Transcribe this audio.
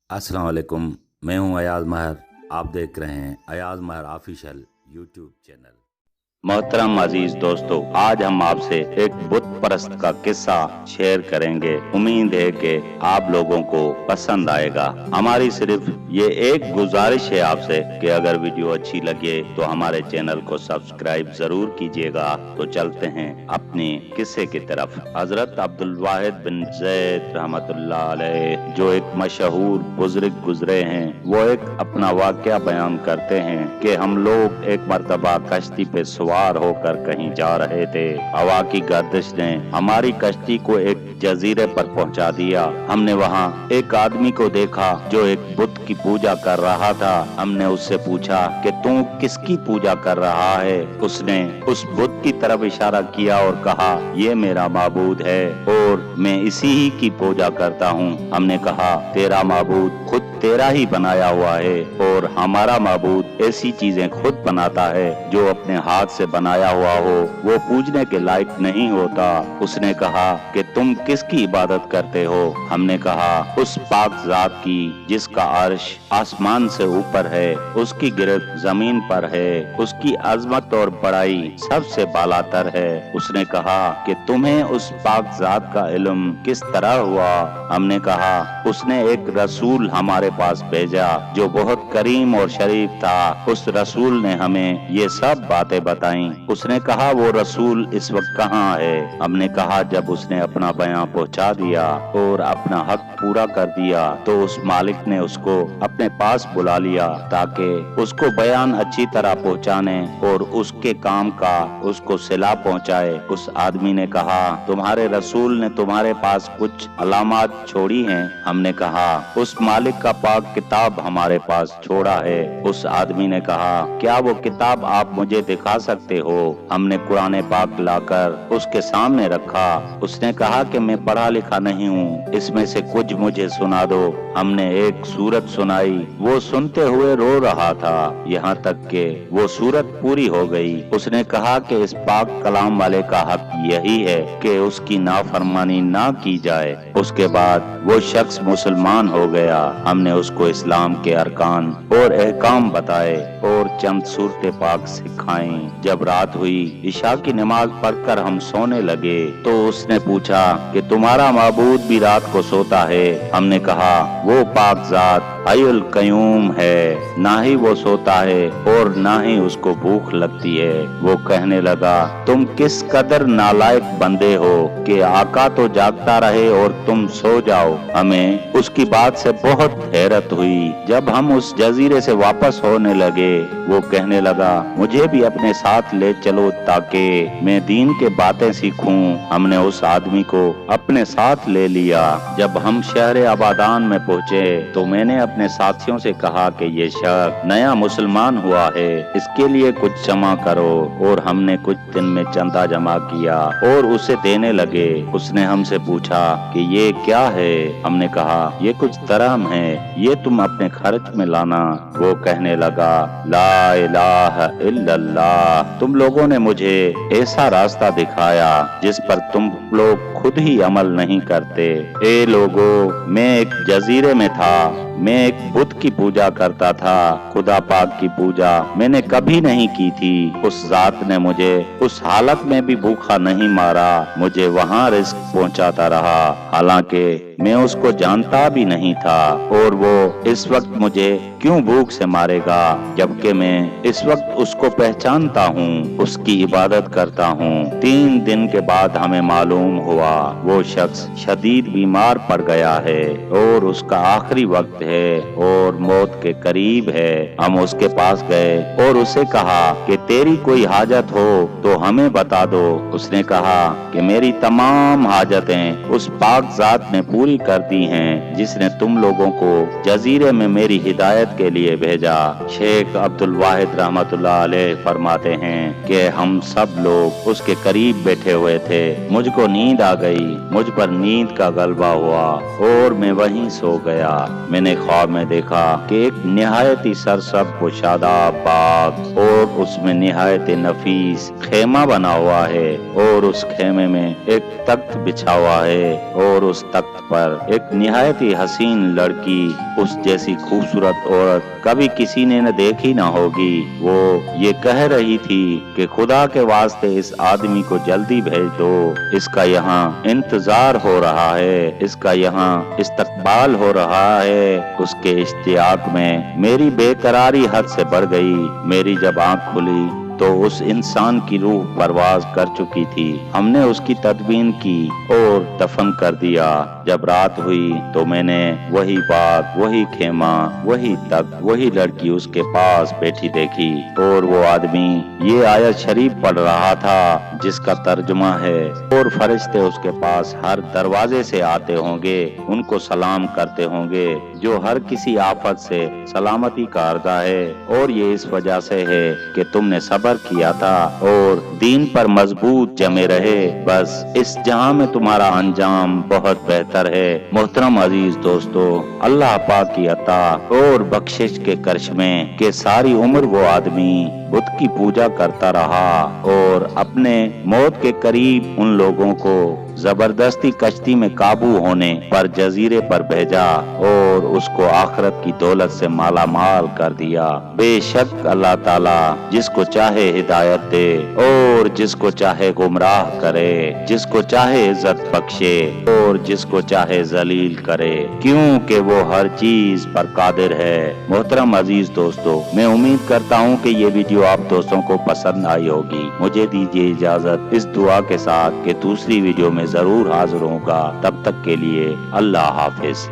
अस्सलाम वालेकुम। मैं हूं अयाज महर। आप देख रहे हैं अयाज महर ऑफिशियल यूट्यूब चैनल। मोहतरम अजीज दोस्तों, आज हम आपसे एक बुत परस्त का किस्सा शेयर करेंगे। उम्मीद है कि आप लोगों को पसंद आएगा। हमारी सिर्फ ये एक गुजारिश है आपसे कि अगर वीडियो अच्छी लगे तो हमारे चैनल को सब्सक्राइब जरूर कीजिएगा। तो चलते हैं अपने किस्से की तरफ। हजरत अब्दुल वाहिद बिन जैद रहमतुल्लाह अलैह, जो एक मशहूर बुजुर्ग गुजरे हैं, वो एक अपना वाकया बयान करते हैं कि हम लोग एक मर्तबा कश्ती पे सवार होकर कहीं जा रहे थे। हवा की गर्दिश ने हमारी कश्ती को एक जजीरे पर पहुंचा दिया। हमने वहां एक आदमी को देखा जो एक बुत की पूजा कर रहा था। हमने उससे पूछा कि तू किसकी पूजा कर रहा है? उसने उस बुत की तरफ इशारा किया और कहा, ये मेरा माबूद है और मैं इसी ही की पूजा करता हूँ। हमने कहा, तेरा माबूद खुद तेरा ही बनाया हुआ है और हमारा माबूद ऐसी चीजें खुद बनाता है जो अपने हाथ से बनाया हुआ हो वो पूजने के लायक नहीं होता। उसने कहा कि तुम किसकी इबादत करते हो? हमने कहा, उस पाक जात की जिसका अर्श आसमान से ऊपर है, उसकी गिरफ्त जमीन पर है, उसकी अजमत और बड़ाई सबसे बालातर है। उसने कहा कि तुम्हें उस पाक जात का इल्म किस तरह हुआ? हमने कहा, उसने एक रसूल हमारे पास भेजा जो बहुत करीम और शरीफ था। उस रसूल ने हमें ये सब बातें बताई। उसने कहा, वो रसूल इस वक्त कहाँ है? हमने कहा, जब उसने अपना बयां पहुंचा दिया और अपना हक पूरा कर दिया तो उस मालिक ने उसको अपने पास बुला लिया ताकि उसको बयान अच्छी तरह पहुंचाने और उसके काम का उसको सिला पहुंचाए। उस आदमी ने कहा, तुम्हारे रसूल ने तुम्हारे पास कुछ अलामात छोड़ी हैं? हमने कहा, उस मालिक का पाक किताब हमारे पास छोड़ा है। उस आदमी ने कहा, क्या वो किताब आप मुझे दिखा सकते हो? हमने कुरान पाक लाकर उसके सामने रखा। उसने कहा कि मैं पढ़ा लिखा नहीं हूँ, इसमें से कुछ मुझे सुना दो। हमने एक सूरत सुनाई। वो सुनते हुए रो रहा था यहाँ तक कि वो सूरत पूरी हो गई। उसने कहा कि इस पाक कलाम वाले का हक यही है कि उसकी नाफरमानी ना की जाए। उसके बाद वो शख्स मुसलमान हो गया। हमने उसको इस्लाम के अरकान और अहकाम बताए और चंद सूरत पाक सिखाई। जब रात हुई, इशा की नमाज पढ़कर हम सोने लगे तो उसने पूछा कि तुम्हारा माबूद भी रात को सोता है? हमने कहा, वो पाक जात हयुल कयूम है, ना ही वो सोता है और ना ही उसको भूख लगती है। वो कहने लगा, तुम किस कदर नालायक बंदे हो कि आका तो जागता रहे और तुम सो जाओ। हमें उसकी बात से बहुत हैरत हुई। जब हम उस जजीरे से वापस होने लगे, वो कहने लगा, मुझे भी अपने साथ ले चलो ताकि मैं दीन के बातें सीखूं। हमने उस आदमी को अपने साथ ले लिया। जब हम शहर आबादान में पहुँचे तो मैंने अपने साथियों से कहा कि ये शख्स नया मुसलमान हुआ है, इसके लिए कुछ जमा करो। और हमने कुछ दिन में चंदा जमा किया और उसे देने लगे। उसने हमसे पूछा कि ये क्या है? हमने कहा, ये कुछ दरहम है, ये तुम अपने खर्च में लाना। वो कहने लगा, ला इलाहा इल्लल्लाह, तुम लोगों ने मुझे ऐसा रास्ता दिखाया जिस पर तुम लोग खुद ही अमल नहीं करते। ए लोगो, मैं एक जजीरे में था, मैं एक बुत की पूजा करता था। खुदा पाक की पूजा मैंने कभी नहीं की थी। उस जात ने मुझे उस हालत में भी भूखा नहीं मारा, मुझे वहाँ रिस्क पहुँचाता रहा, हालांकि मैं उसको जानता भी नहीं था। और वो इस वक्त मुझे क्यों भूख से मारेगा जबकि मैं इस वक्त उसको पहचानता हूँ, उसकी इबादत करता हूँ। 3 दिन के बाद हमें मालूम हुआ वो शख्स शदीद बीमार पड़ गया है और उसका आखिरी वक्त है और मौत के करीब है। हम उसके पास गए और उसे कहा कि तेरी कोई हाजत हो तो हमें बता दो। उसने कहा कि मेरी तमाम हाजतें उस पाक जात ने पूरी कर दी हैं जिसने तुम लोगों को जजीरे में मेरी हिदायत के लिए भेजा। शेख अब्दुल वाहिद रहमतुल्लाह अलैह फरमाते हैं कि हम सब लोग उसके करीब बैठे हुए थे। मुझको नींद आ गई, मुझ पर नींद का गलबा हुआ और मैं वहीं सो गया। मैंने ख्वाब में देखा कि एक निहायत ही सरसब्ज़ व शादाब बाग और उसमें निहायत नफीस खेमा बना हुआ है और उस खेमे में एक तख्त बिछा हुआ है और उस तख्त पर پر ایک نہایت ہی حسین لڑکی، اس جیسی خوبصورت عورت کبھی کسی نے نہ دیکھی نہ ہوگی، وہ یہ کہہ رہی تھی کہ خدا کے واسطے اس آدمی کو جلدی بھیج دو، اس کا یہاں انتظار ہو رہا ہے، اس کا یہاں استقبال ہو رہا ہے۔ اس کے اشتیاق میں میری بے قراری حد سے بڑھ گئی۔ میری جب آنکھ کھلی تو اس انسان کی روح پرواز کر چکی تھی۔ ہم نے اس کی تدفین کی اور دفن کر دیا۔ جب رات ہوئی تو میں نے وہی بات، وہی خیمہ، وہی تخت، وہی لڑکی اس کے پاس بیٹھی دیکھی، اور وہ آدمی یہ آیت شریف پڑھ رہا تھا جس کا ترجمہ ہے، اور فرشتے اس کے پاس ہر دروازے سے آتے ہوں گے، ان کو سلام کرتے ہوں گے، جو ہر کسی آفت سے سلامتی کا عرضہ ہے، اور یہ اس وجہ سے ہے کہ تم نے صبر کیا تھا اور دین پر مضبوط جمے رہے، بس اس جہاں میں تمہارا انجام بہت بہتر ہے۔ محترم عزیز دوستو، اللہ پاک کی عطا اور بخشش کے کرشمے کہ ساری عمر وہ آدمی بت کی پوجا کرتا رہا اور اپنے موت کے قریب ان لوگوں کو زبردستی کشتی میں قابو ہونے پر جزیرے پر بھیجا اور اس کو آخرت کی دولت سے مالا مال کر دیا۔ بے شک اللہ تعالیٰ جس کو چاہے ہدایت دے اور جس کو چاہے گمراہ کرے، جس کو چاہے عزت بخشے اور جس کو چاہے ذلیل کرے، کیونکہ وہ ہر چیز پر قادر ہے۔ محترم عزیز دوستو، میں امید کرتا ہوں کہ یہ ویڈیو آپ دوستوں کو پسند آئی ہوگی۔ مجھے دیجیے اجازت اس دعا کے ساتھ کہ دوسری ویڈیو میں ضرور حاضر ہوں گا۔ تب تک کے لیے اللہ حافظ۔